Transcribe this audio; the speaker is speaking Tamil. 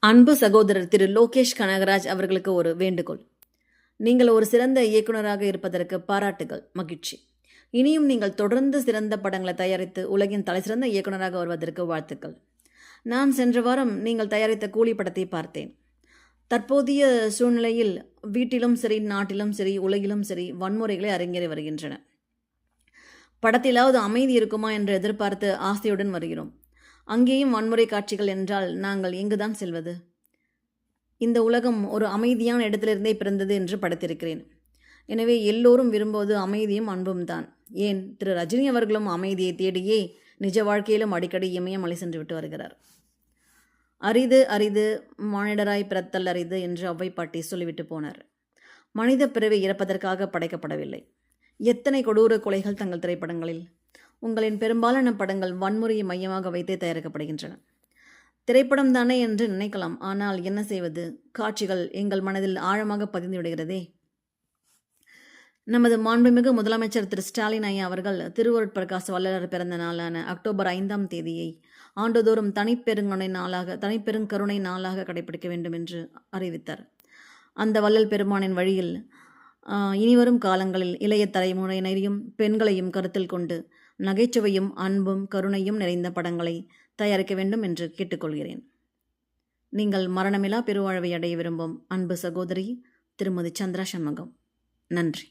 அன்பு சகோதரர் திரு லோகேஷ் கனகராஜ் அவர்களுக்கு ஒரு வேண்டுகோள். நீங்கள் ஒரு சிறந்த இயக்குனராக இருப்பதற்கு பாராட்டுகள், மகிழ்ச்சி. இனியும் நீங்கள் தொடர்ந்து சிறந்த படங்களை தயாரித்து உலகின் தலைசிறந்த இயக்குனராக வருவதற்கு வாழ்த்துக்கள். நான் சென்ற வாரம் நீங்கள் தயாரித்த கூலி படத்தை பார்த்தேன். தற்போதைய சூழ்நிலையில் வீட்டிலும் சரி, நாட்டிலும் சரி, உலகிலும் சரி வன்முறைகளை அரங்கேறி வருகின்றன. படத்திலாவது அமைதி இருக்குமா என்று எதிர்பார்த்து ஆசையுடன் வருகிறோம். அங்கேயும் வன்முறை காட்சிகள் என்றால் நாங்கள் எங்குதான் செல்வது? இந்த உலகம் ஒரு அமைதியான இடத்திலிருந்தே பிறந்தது என்று படைத்திருக்கிறேன். எனவே எல்லோரும் விரும்புவது அமைதியும் அன்பும் தான். ஏன், திரு ரஜினி அவர்களும் அமைதியை தேடியே நிஜ வாழ்க்கையிலும் அடிக்கடி இமயமலை சென்று விட்டு வருகிறார். அரிது அரிது மானிடராய் பிறத்தல் அரிது என்று ஔவை பாட்டி சொல்லிவிட்டு போனார். மனித பிறவி இறப்பதற்காக படைக்கப்படவில்லை. எத்தனை கொடூர கொலைகள் தங்கள் திரைப்படங்களில்! உங்களின் பெரும்பாலான படங்கள் வன்முறையை மையமாக வைத்தே தயாரிக்கப்படுகின்றன. திரைப்படம் தானே என்று நினைக்கலாம். ஆனால் என்ன செய்வது, காட்சிகள் எங்கள் மனதில் ஆழமாக பதிந்து விடுகிறதே. நமது மாண்புமிகு முதலமைச்சர் திரு ஸ்டாலின் ஐயா அவர்கள் திருவருட்பிரகாச வள்ளலார் பிறந்த நாளான அக்டோபர் 5ஆம் தேதியை ஆண்டுதோறும் தனிப்பெருங்கருணை நாளாக கடைபிடிக்க வேண்டும் என்று அறிவித்தார். அந்த வள்ளல் பெருமானின் வழியில் இனிவரும் காலங்களில் இளைய தலைமுறையினரையும் பெண்களையும் கருத்தில் கொண்டு நகைச்சுவையும் அன்பும் கருணையும் நிறைந்த படங்களை தயாரிக்க வேண்டும் என்று கேட்டுக்கொள்கிறேன். நீங்கள் மரணமில்லா பெருவாழ்வை அடைய விரும்பும் அன்பு சகோதரி திருமதி சந்திரா சண்முகம். நன்றி.